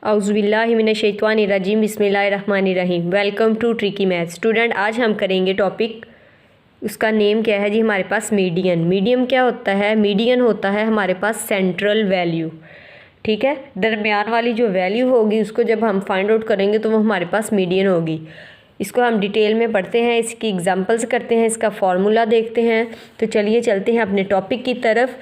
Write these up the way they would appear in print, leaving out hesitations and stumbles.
औज़ुबिल्लाहिमिनश्शैतानिर्रजीम बिस्मिल्लाहिर्रहमानिर्रहीम। Welcome to tricky maths. Student, आज हम करेंगे टॉपिक, उसका नेम क्या है जी हमारे पास मीडियन। मीडियन क्या होता है? मीडियन होता है हमारे पास सेंट्रल वैल्यू। ठीक है, दरमियान वाली जो वैल्यू होगी उसको जब हम फाइंड आउट करेंगे तो वो हमारे पास मीडियन होगी। इसको हम डिटेल में पढ़ते हैं, इसकी एग्जांपल्स करते हैं, इसका फार्मूला देखते हैं। तो चलिए चलते हैं अपने टॉपिक की तरफ।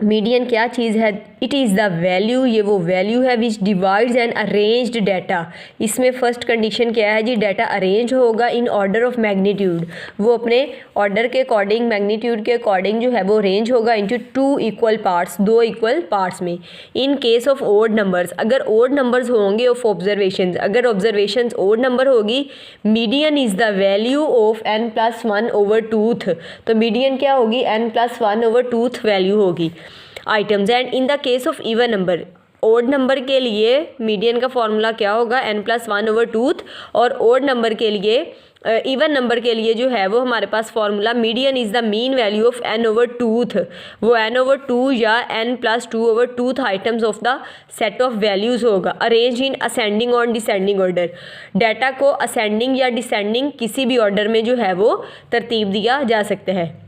मीडियन क्या चीज़ है? इट इज़ द वैल्यू, ये वो वैल्यू है विच डिवाइड्स एंड अरेंज्ड डाटा। इसमें फर्स्ट कंडीशन क्या है जी? डाटा अरेंज होगा इन ऑर्डर ऑफ मैग्नीट्यूड, वो अपने ऑर्डर के अकॉर्डिंग, मैग्नीट्यूड के अकॉर्डिंग जो है वो अरेंज होगा इनटू टू इक्वल पार्ट्स, दो इक्वल पार्ट्स में। In case of odd numbers, अगर ओड नंबर्स होंगे ऑफ ऑब्जर्वेशन, अगर ऑब्जर्वेशन ओड नंबर होगी, median is the value of n+1 over twoth. तो मीडियन क्या होगी? n+1 ओवर टूथ वैल्यू होगी items. And in the case of even number, odd number के लिए मीडियन का फॉर्मूला क्या होगा? n+1 over twoth. और ओड नंबर के लिए, इवन नंबर के लिए जो है वो हमारे पास formula median is the mean value of n over two th. वो n ओवर 2 या n+2 over two th items of the set of values होगा, अरेंज इन असेंडिंग और डिसेंडिंग ऑर्डर। डाटा को असेंडिंग या डिसेंडिंग किसी भी ऑर्डर में जो है वो तरतीब दिया जा सकता है।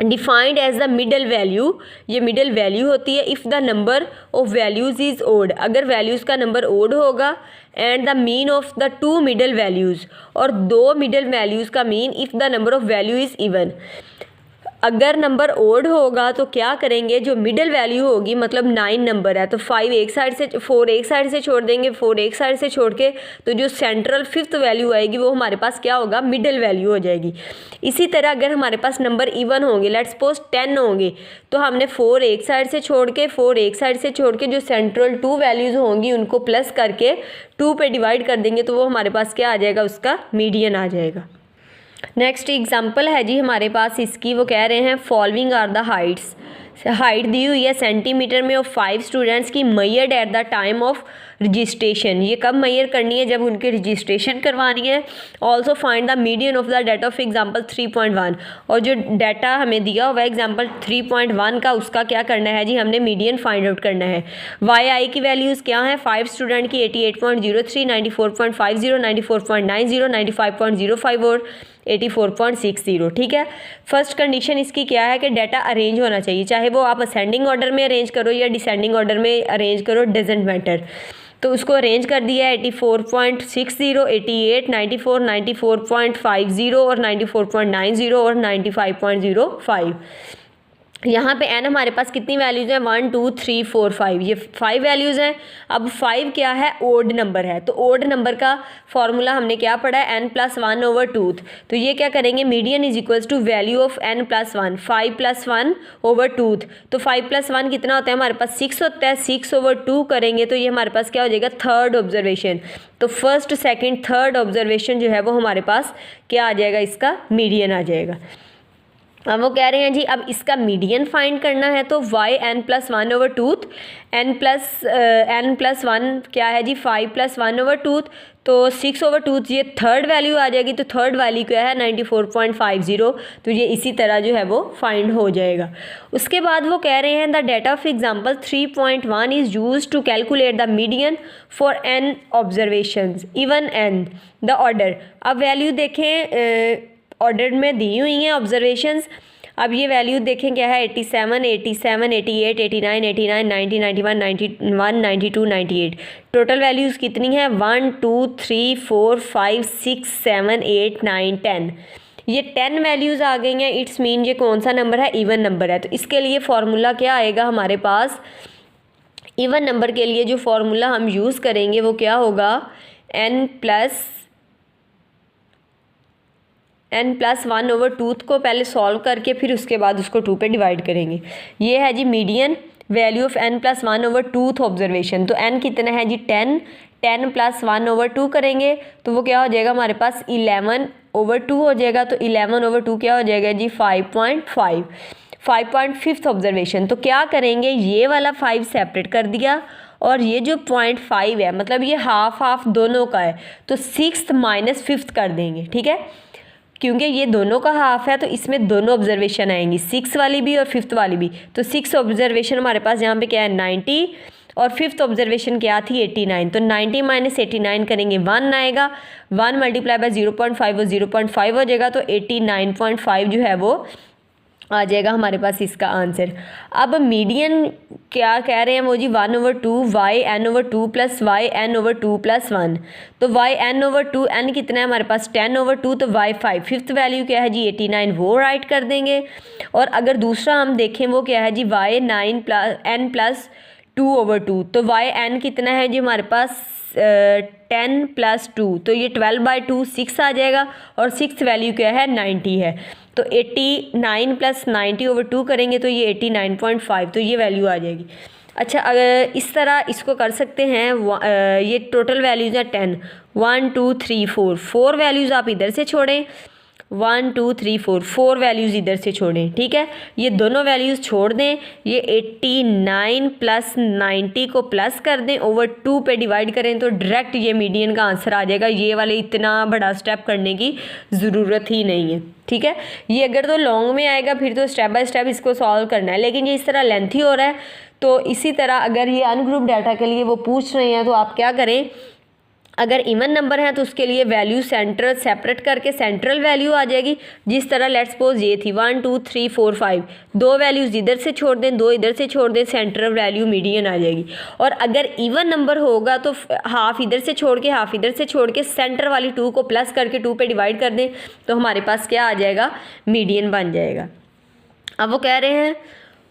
Defined as the middle value, ये मिडल वैल्यू होती है if the number of values is odd, अगर वैल्यूज़ का नंबर ओड होगा। And the mean of the two middle values, और दो मिडल वैल्यूज़ का mean if the number of value is even. अगर नंबर ओड होगा तो क्या करेंगे? जो मिडल वैल्यू होगी, मतलब 9 नंबर है तो 5 एक साइड से, 4 एक साइड से छोड़ देंगे, 4 एक साइड से छोड़ के, तो जो सेंट्रल फिफ्थ वैल्यू आएगी वो हमारे पास क्या होगा? मिडल वैल्यू हो जाएगी। इसी तरह अगर हमारे पास नंबर इवन होंगे, लेट्स सपोज 10 होंगे, तो हमने 4 एक साइड से छोड़ के, 4 एक साइड से छोड़ के जो सेंट्रल 2 वैल्यूज़ होंगी उनको प्लस करके 2 पे डिवाइड कर देंगे, तो वो हमारे पास क्या आ जाएगा? उसका मीडियन आ जाएगा। नेक्स्ट एग्जांपल है जी हमारे पास इसकी, वो कह रहे हैं following are the heights. Height दी हुई है सेंटीमीटर में ऑफ 5 स्टूडेंट्स की, measured at the time of registration. ये कब मैयर करनी है? जब उनकी रजिस्ट्रेशन करवानी है। Also find the median of the data of example 3.1, और जो डाटा हमें दिया हुआ है एग्जाम्पल 3.1 का, उसका क्या करना है जी? हमने मीडियन फाइंड आउट करना है। वाई आई की वैल्यूज़ क्या हैं? 5 स्टूडेंट की 88.03, 94.50, 94.90, 95.05 और 84.60। ठीक है, फर्स्ट कंडीशन इसकी क्या है कि डाटा अरेंज होना चाहिए, चाहे वो आप असेंडिंग ऑर्डर में अरेंज करो या डिसेंडिंग ऑर्डर में अरेंज करो, डजेंट मैटर। तो उसको अरेंज कर दिया है 84.60, 88, 94, 94.50 और 94.90 और 95.05। यहाँ पे n हमारे पास कितनी वैल्यूज़ हैं? 1 2 3 4 5, ये 5 वैल्यूज़ हैं। अब 5 क्या है? ओड नंबर है, तो ओड नंबर का फॉर्मूला हमने क्या पढ़ा है? n+1 over twoth. तो ये क्या करेंगे? Median is equals to value of n+1, 5+1 over twoth. तो 5+1 कितना होता है हमारे पास? 6 होता है। 6 ओवर 2 करेंगे तो ये हमारे पास क्या हो जाएगा? Third observation. तो फर्स्ट सेकेंड थर्ड ऑब्जर्वेशन जो है वो हमारे पास क्या आ जाएगा? इसका मीडियन आ जाएगा। अब वो कह रहे हैं जी अब इसका मीडियन फाइंड करना है, तो y n+1 over tooth, n+1 क्या है जी? 5+1 ओवर टूथ, तो 6 ओवर टूथ, ये थर्ड वैल्यू आ जाएगी। तो थर्ड वैल्यू क्या है? 94.50। तो ये इसी तरह जो है वो फाइंड हो जाएगा। उसके बाद वो कह रहे हैं the data of example 3.1 is use to calculate the median for n observations even n the order. अब वैल्यू देखें, ऑर्डर में दी हुई हैं ऑब्जर्वेशंस। अब ये वैल्यू देखें क्या है? 87, 87, 88, 89, 89, 90, 91, 91, 92, 98। टोटल वैल्यूज़ कितनी है? 1 2 3 4 5 6 7 8 9 10। ये 10 वैल्यूज़ आ गई हैं। इट्स मीन ये कौन सा नंबर है? इवन नंबर है। तो इसके लिए फॉर्मूला क्या आएगा हमारे पास? इवन नंबर के लिए जो फॉर्मूला हम यूज़ करेंगे वो क्या होगा? n+1 ओवर टूथ को पहले सॉल्व करके फिर उसके बाद उसको 2 पे डिवाइड करेंगे। ये है जी median value of n+1 over two th observation. तो n कितना है जी? 10। 10+1 ओवर 2 करेंगे तो वो क्या हो जाएगा हमारे पास? 11 ओवर 2 हो जाएगा। तो 11 ओवर 2 क्या हो जाएगा जी? 5.5। 5.5 ऑब्जर्वेशन। तो क्या करेंगे? ये वाला 5 सेपरेट कर दिया, और ये जो 0.5 है, मतलब ये हाफ हाफ दोनों का है, तो 6th माइनस 5th कर देंगे। ठीक है, क्योंकि ये दोनों का हाफ है तो इसमें दोनों ऑब्जर्वेशन आएंगी, 6 वाली भी और 5th वाली भी। तो 6 ऑब्जर्वेशन हमारे पास यहाँ पे क्या है? 90, और फिफ्थ ऑब्जर्वेशन क्या थी 89। तो 90 माइनस 89 करेंगे 1 आएगा, 1 मल्टीप्लाई बाय 0.5 वो 0.5 हो जाएगा, तो 89.5 जो है वो आ जाएगा हमारे पास इसका आंसर। अब मीडियन क्या कह रहे हैं वो जी 1/2 yn/2 प्लस yn/2 प्लस 1। तो yn/2 n कितना है हमारे पास 10/2, तो y5 फिफ्थ वैल्यू क्या है जी 89 वो राइट कर देंगे। और अगर दूसरा हम देखें वो क्या है जी y9 प्लस n प्लस 2/2, तो yn कितना है जी हमारे पास 10 प्लस 2, तो ये 12/2 6 आ जाएगा, और सिक्स वैल्यू क्या है 90 है। तो 89 प्लस 90/2 करेंगे तो ये 89.5, तो ये वैल्यू आ जाएगी। अच्छा, अगर इस तरह इसको कर सकते हैं, ये टोटल वैल्यूज़ है 10, 1 2 3 4 वैल्यूज़ आप इधर से छोड़ें, 1 2 3 4 वैल्यूज़ इधर से छोड़ें, ठीक है। ये दोनों वैल्यूज़ छोड़ दें, ये 89 प्लस 90 को प्लस कर दें, ओवर 2 पे डिवाइड करें, तो डायरेक्ट ये मीडियन का आंसर आ जाएगा। ये वाले इतना बड़ा स्टेप करने की ज़रूरत ही नहीं है, ठीक है। ये अगर तो लॉन्ग में आएगा फिर तो स्टेप बाय स्टेप इसको सॉल्व करना है, लेकिन ये इस तरह लेंथी हो रहा है। तो इसी तरह अगर ये अनग्रुप डाटा के लिए वो पूछ रहे हैं तो आप क्या करें, अगर इवन नंबर है तो उसके लिए वैल्यू सेंट्रल सेपरेट करके सेंट्रल वैल्यू आ जाएगी। जिस तरह लेट्स सपोज ये थी 1 2 3 4 5, दो वैल्यूज़ इधर से छोड़ दें, दो इधर से छोड़ दें, सेंट्रल वैल्यू मीडियन आ जाएगी। और अगर इवन नंबर होगा तो हाफ इधर से छोड़ के हाफ इधर से छोड़ के सेंटर वाली 2 को प्लस करके 2 पे डिवाइड कर दें, तो हमारे पास क्या आ जाएगा, मीडियन बन जाएगा। अब वो कह रहे हैं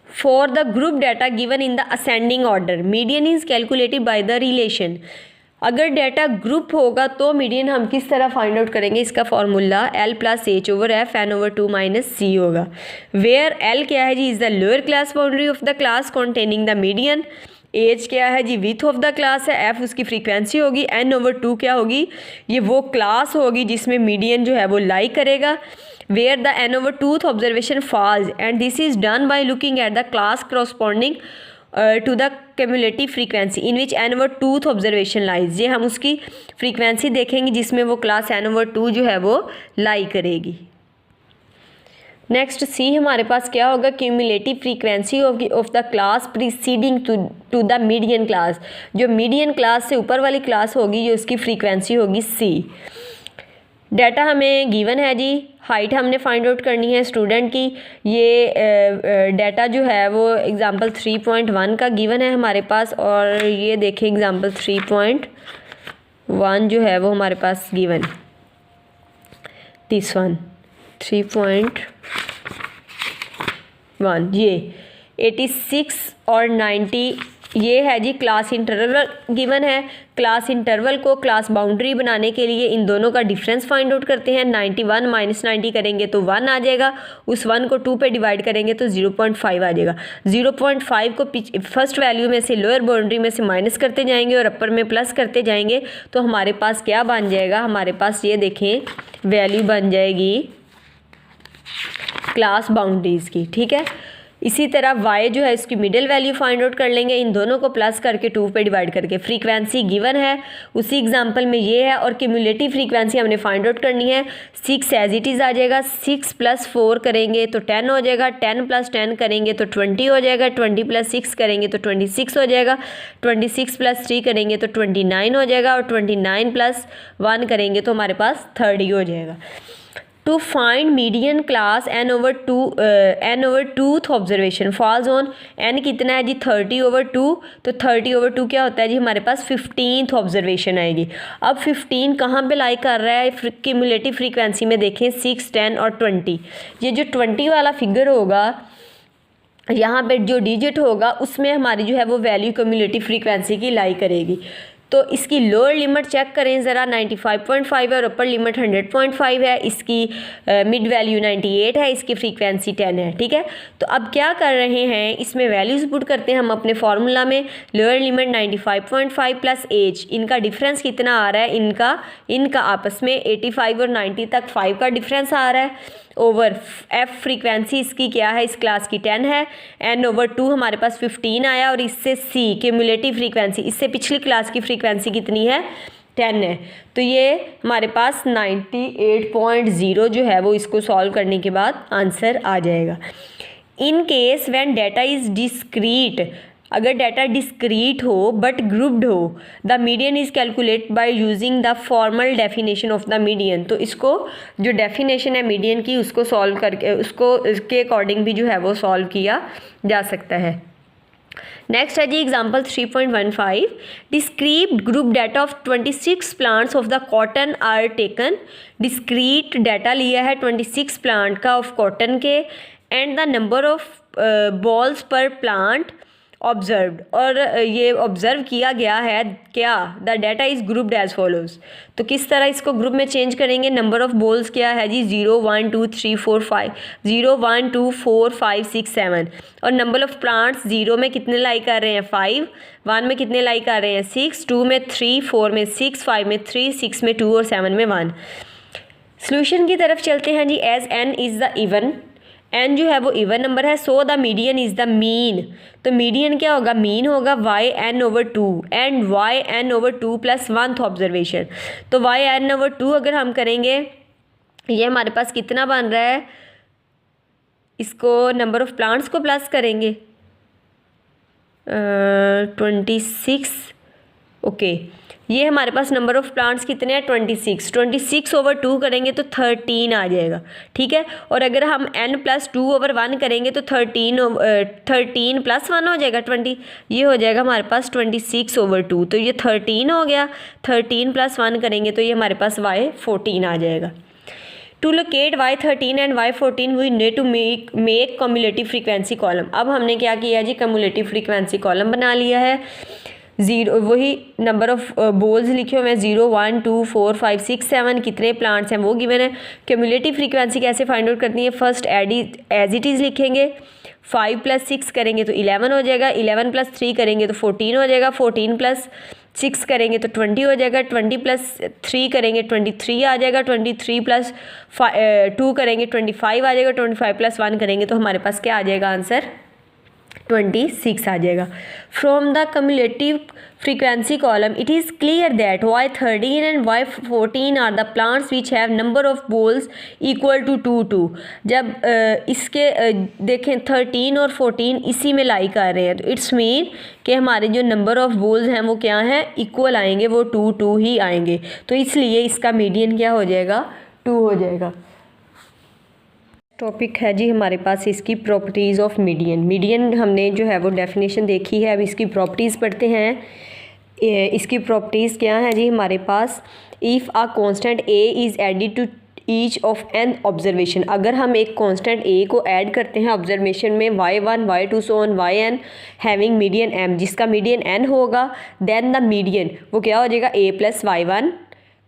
for the group data given in the ascending order median is calculated by the relation. अगर डाटा ग्रुप होगा तो मीडियन हम किस तरह फाइंड आउट करेंगे, इसका formula L plus h over f n over 2 minus c होगा, वेयर L क्या है जी is the lower class boundary of the class containing the median, h क्या है जी विथ ऑफ द क्लास है, एफ उसकी फ्रीक्वेंसी होगी, एन ओवर 2 क्या होगी, ये वो क्लास होगी जिसमें मीडियन जो है वो लाई करेगा, where the n over 2th observation falls and this is done by looking at the class corresponding to the cumulative frequency in which n over 2th observation lies. ये हम उसकी frequency देखेंगे जिसमें वो क्लास एन ओवर 2 जो है वो लाई करेगी। नेक्स्ट सी हमारे पास क्या होगा, cumulative frequency of the class preceding to the median class. जो मीडियन क्लास से ऊपर वाली क्लास होगी जो उसकी फ्रीक्वेंसी होगी सी। डाटा हमें गिवन है जी, हाइट हमने फाइंड आउट करनी है स्टूडेंट की। ये डाटा जो है वो एग्जांपल 3.1 का गिवन है हमारे पास, और ये देखें एग्जांपल 3.1 जो है वो हमारे पास गिवन, दिस वन 3.1 ये 86 और 90 ये है जी क्लास इंटरवल गिवन है। क्लास इंटरवल को क्लास बाउंड्री बनाने के लिए इन दोनों का डिफरेंस फाइंड आउट करते हैं। 91 माइनस 90 करेंगे तो 1 आ जाएगा, उस 1 को 2 पे डिवाइड करेंगे तो 0.5 आ जाएगा। 0.5 को फर्स्ट वैल्यू में से लोअर बाउंड्री में से माइनस करते जाएंगे और अपर में प्लस करते जाएंगे, तो हमारे पास क्या बन जाएगा, हमारे पास ये देखें वैल्यू बन जाएगी क्लास बाउंड्रीज़ की, ठीक है। इसी तरह y जो है इसकी मिडिल वैल्यू फाइंड आउट कर लेंगे, इन दोनों को प्लस करके 2 पे डिवाइड करके। फ्रीक्वेंसी गिवन है उसी एग्जांपल में ये है, और क्यूमुलेटिव फ्रीक्वेंसी हमने फाइंड आउट करनी है। 6 एज इट इज़ आ जाएगा, 6 प्लस 4 करेंगे तो 10 हो जाएगा, 10 प्लस 10 करेंगे तो 20 हो जाएगा, 20 प्लस 6 करेंगे तो 26 हो जाएगा, 26 प्लस 3 करेंगे तो 29 हो जाएगा, और 29 प्लस 1 करेंगे तो हमारे पास 30 हो जाएगा। To find median class n over 2th observation falls on n कितना है जी 30/2, तो 30/2 क्या होता है जी हमारे पास 15th ऑब्जर्वेशन आएगी। अब 15 कहाँ पे लाई कर रहा है, क्यूमुलेटिव फ्रीक्वेंसी में देखें 6, 10 और 20। ये जो 20 वाला फिगर होगा यहाँ पे जो डिजिट होगा उसमें हमारी जो है वो वैल्यू क्यूमुलेटिव फ्रीक्वेंसी की लाई करेगी। तो इसकी लोअर लिमिट चेक करें ज़रा 95.5 है और अपर लिमिट 100.5 है, इसकी मिड वैल्यू 98 है, इसकी फ्रीक्वेंसी 10 है, ठीक है। तो अब क्या कर रहे हैं, इसमें वैल्यूज़ पुट करते हैं हम अपने फार्मूला में। लोअर लिमिट 95.5 प्लस एज, इनका डिफरेंस कितना आ रहा है, इनका आपस में 85 और 90 तक 5 का डिफरेंस आ रहा है, ओवर एफ फ्रीक्वेंसी इसकी क्या है, इस क्लास की 10 है, n ओवर 2 हमारे पास 15 आया, और इससे सी क्यूमुलेटिव फ्रीक्वेंसी इससे पिछली क्लास की फ्रीक्वेंसी कितनी है 10 है, तो ये हमारे पास 98.0 जो है वो इसको सॉल्व करने के बाद आंसर आ जाएगा। In case when data is discrete अगर डाटा डिस्क्रीट हो बट ग्रुप्ड हो, the median is calculate by using the formal definition of the median. तो इसको जो डेफिनेशन है मीडियन की उसको सॉल्व करके उसको इसके अकॉर्डिंग भी जो है वो सॉल्व किया जा सकता है। नेक्स्ट है जी example 3.15, discrete group data of 26 plants of the cotton are taken. Discrete data लिया है 26 प्लांट का ऑफ कॉटन के, and the number of balls per plant observed, और ये ऑब्जर्व किया गया है क्या, the data is grouped as follows. तो किस तरह इसको ग्रुप में चेंज करेंगे, नंबर ऑफ बॉल्स क्या है जी 0 1 2 3 4 5, 0 1 2 4 5 6 7, और नंबर ऑफ प्लांट्स 0 में कितने लाई कर रहे हैं 5, 1 में कितने लाई कर रहे हैं 6, 2 में 3, 4 में 6, 5 में 3, 6 में 2 और 7 में 1। सोल्यूशन की तरफ चलते हैं जी। As n is the even, n जो है वो इवन नंबर है, so the median is the mean. तो मीडियन क्या होगा, मीन होगा yn/2 and yn/2 plus 1th observation. तो yn/2 अगर हम करेंगे, ये हमारे पास कितना बन रहा है, इसको नंबर ऑफ प्लांट्स को प्लस करेंगे 26, ओके। ये हमारे पास नंबर ऑफ़ प्लांट्स कितने हैं 26, 26/2 करेंगे तो 13 आ जाएगा, ठीक है। और अगर हम n+2/1 करेंगे तो 13 + 1 हो जाएगा 20, ये हो जाएगा हमारे पास 26/2। तो ये 13 हो गया, 13 + 1 करेंगे तो ये हमारे पास y14 आ जाएगा। To locate y13 and y14 we need to make cumulative frequency column. अब हमने क्या किया जी, कम्युलेटिव फ्रीक्वेंसी कॉलम बना लिया है। 0 वही नंबर ऑफ बॉल्स लिखे हुए हैं 0 1 2 4 5 6 7, कितने प्लांट्स हैं वो गिवन है। क्यूमुलेटिव फ्रीक्वेंसी कैसे फाइंड आउट करनी है, फर्स्ट एज इट इज़ लिखेंगे, 5 + 6 करेंगे तो 11 हो जाएगा, 11 + 3 करेंगे तो 14 हो जाएगा, 14 + 6 करेंगे तो 20 हो जाएगा, 20 + 3 करेंगे 23 आ जाएगा, 23 + 2 करेंगे 25 आ जाएगा, 25 + 1 करेंगे तो हमारे पास क्या आ जाएगा आंसर 26 आ जाएगा। From the cumulative frequency column it is clear that y13 and y14 are the plants which have number of balls equal to 2 जब इसके देखें 13 और 14 इसी में लाई कर रहे हैं, तो इट्स मीन कि हमारे जो नंबर ऑफ बॉल्स हैं वो क्या हैं, इक्वल आएंगे, वो 2 ही आएंगे। तो इसलिए इसका मीडियन क्या हो जाएगा 2 हो जाएगा। टॉपिक है जी हमारे पास इसकी प्रॉपर्टीज़ ऑफ मीडियन। मीडियन हमने जो है वो डेफिनेशन देखी है, अब इसकी प्रॉपर्टीज़ पढ़ते हैं। इसकी प्रॉपर्टीज़ क्या है जी हमारे पास, if a constant a is added to each of n observation, अगर हम एक कांस्टेंट a को ऐड करते हैं ऑब्जर्वेशन में y1 y2 so on yn having median m, जिसका मीडियन n होगा, देन द मीडियन वो क्या हो जाएगा a + y1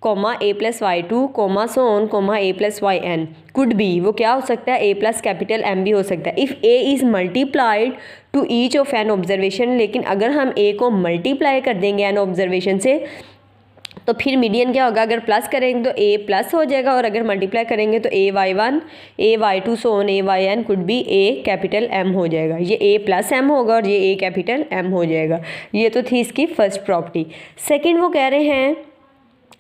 a + y2 so on a + yn could be, वो क्या हो सकता है a + कैपिटल M भी हो सकता है। If a is multiplied to each of n observation, लेकिन अगर हम a को मल्टीप्लाई कर देंगे n ऑब्जर्वेशन से तो फिर मीडियन क्या होगा, अगर प्लस करेंगे तो a प्लस हो जाएगा, और अगर मल्टीप्लाई करेंगे तो a y1 a y2 so on a yn could be a capital M हो जाएगा। ये a + M होगा और ये a कैपिटल M हो जाएगा। ये तो थी इसकी फर्स्ट प्रॉपर्टी। सेकेंड वो कह रहे हैं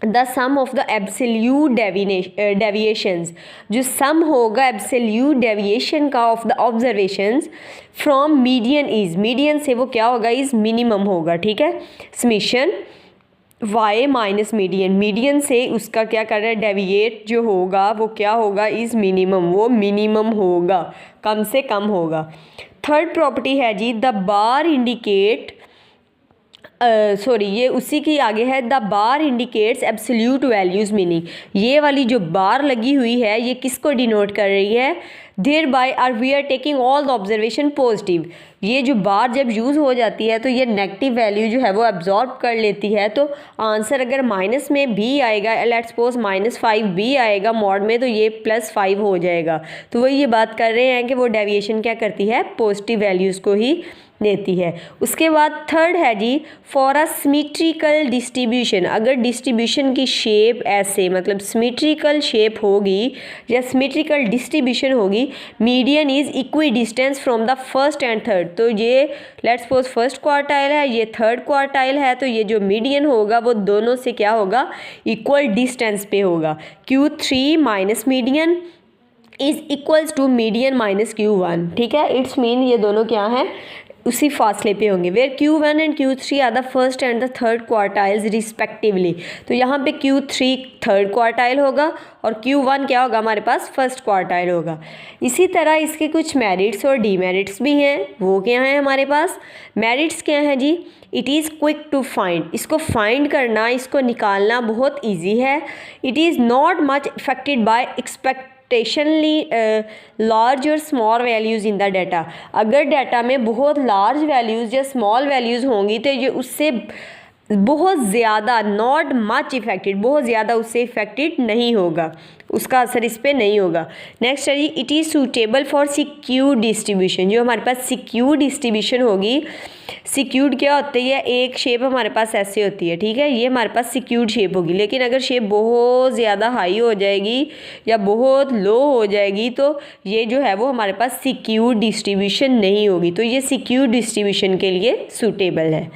the sum of the absolute deviations, जो सम होगा एब्सोल्यूट डेविएशन का of the observations from median is, median से वो क्या होगा इज़ मिनिमम होगा, ठीक है। Summation y minus median, median से उसका क्या कर रहा है डेविएट जो होगा वो क्या होगा इज़ मिनिमम, वो मिनिमम होगा, कम से कम होगा। थर्ड प्रॉपर्टी है जी द बार इंडिकेट ये उसी की आगे है, the bar indicates absolute values meaning, ये वाली जो बार लगी हुई है ये किसको डिनोट कर रही है, thereby are we are taking all the observation positive. ये जो बार जब यूज़ हो जाती है तो ये नेगेटिव वैल्यू जो है वो एब्जॉर्ब कर लेती है, तो आंसर अगर माइनस में भी आएगा, लेट्स सपोज -5 भी आएगा मॉड में, तो ये +5 हो जाएगा। तो वही ये बात कर रहे हैं कि वो डेविएशन क्या करती है पॉजिटिव वैल्यूज़ को ही देती है। उसके बाद थर्ड है जी फॉर अ सिमेट्रिकल डिस्ट्रीब्यूशन, अगर डिस्ट्रीब्यूशन की शेप ऐसे मतलब सिमेट्रिकल शेप होगी या सिमेट्रिकल डिस्ट्रीब्यूशन होगी, median is equi distance from the first and third, तो ये लेट्स सपोज फर्स्ट क्वार्टाइल है, ये थर्ड क्वार्टाइल है, तो ये जो मीडियन होगा वो दोनों से क्या होगा इक्वल डिस्टेंस पे होगा। Q3 minus median is equals to median minus Q1, ठीक है। इट्स मीन ये दोनों क्या हैं उसी फासले पे होंगे। Where Q1 and Q3 are the first and the third quartiles respectively. तो यहाँ पे Q3 थर्ड क्वार्टाइल होगा और Q1 क्या होगा, हमारे पास फर्स्ट क्वार्टाइल होगा। इसी तरह इसके कुछ मेरिट्स और डीमेरिट्स भी हैं। वो क्या हैं हमारे पास? मेरिट्स क्या हैं जी? It is quick to find. इसको फाइंड करना, इसको निकालना बहुत ईजी है। It is not much affected by large और small values in the data. अगर डाटा में बहुत लार्ज वैल्यूज़ या स्मॉल वैल्यूज़ होंगी तो ये उससे बहुत ज़्यादा, नॉट मच इफेक्टेड, बहुत ज़्यादा उससे इफेक्टेड नहीं होगा, उसका असर इस पर नहीं होगा। नेक्स्ट है जी, it is suitable for skewed distribution. जो हमारे पास सिक्यूर्ड डिस्ट्रीब्यूशन होगी, सिक्यूर्ड क्या होती है, एक शेप हमारे पास ऐसे होती है, ठीक है, ये हमारे पास सिक्यूर्ड शेप होगी। लेकिन अगर शेप बहुत ज़्यादा हाई हो जाएगी या बहुत लो हो जाएगी तो ये जो है वो हमारे पास सिक्यूर्ड डिस्ट्रीब्यूशन नहीं होगी। तो ये सिक्यूर्ड डिस्ट्रीब्यूशन के लिए सूटेबल है।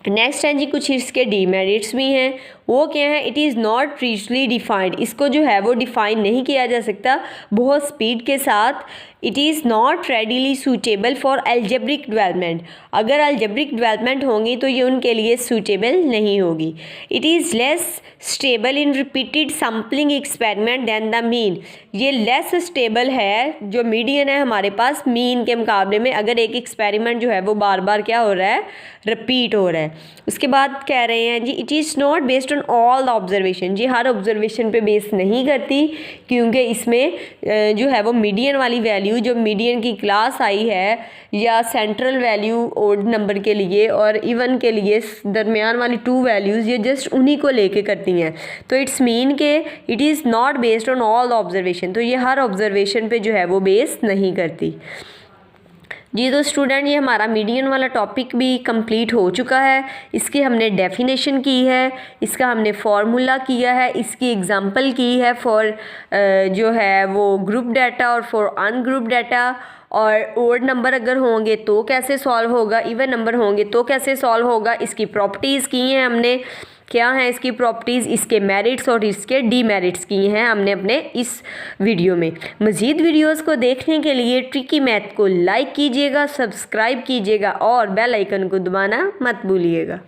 नेक्स्ट है जी, कुछ इसके डीमेरिट्स भी हैं। वो क्या है? It is not regionally defined. इसको जो है वो डिफाइन नहीं किया जा सकता बहुत स्पीड के साथ। It is not readily suitable for algebraic development. अगर अलजेब्रिक डेवलपमेंट होंगी तो ये उनके लिए सूटेबल नहीं होगी। It is less stable in repeated sampling experiment than the mean. ये लेस स्टेबल है, जो मीडियन है हमारे पास, मीन के मुकाबले में। अगर एक एक्सपेरिमेंट जो है वो बार बार क्या हो रहा है, रिपीट हो रहा है। उसके बाद कह रहे हैं जी, it is not based on all the observation. जी हर ऑब्जर्वेशन पे बेस नहीं करती, क्योंकि इसमें जो है वो मीडियन वाली वैल्यू, जो मीडियन की क्लास आई है, या सेंट्रल वैल्यू ओड नंबर के लिए और इवन के लिए दरमियान वाली 2 वैल्यूज़, ये जस्ट उन्हीं को लेके करती हैं। तो इट्स मीन के it is not based on all the observation. तो ये हर ऑब्जर्वेशन पे जो है वो बेस नहीं करती जी। तो स्टूडेंट, ये हमारा मीडियन वाला टॉपिक भी कंप्लीट हो चुका है। इसकी हमने डेफिनेशन की है, इसका हमने फार्मूला किया है, इसकी एग्जांपल की है फॉर जो है वो ग्रुप डाटा और फॉर अनग्रुप डाटा। और ओड नंबर अगर होंगे तो कैसे सॉल्व होगा, इवन नंबर होंगे तो कैसे सॉल्व होगा, इसकी प्रॉपर्टीज़ की हैं हमने। क्या हैं इसकी प्रॉपर्टीज़, इसके मेरिट्स और इसके डीमेरिट्स की हैं हमने अपने इस वीडियो में। मज़ीद वीडियोस को देखने के लिए ट्रिकी मैथ को लाइक कीजिएगा, सब्सक्राइब कीजिएगा और बेल आइकन को दबाना मत भूलिएगा।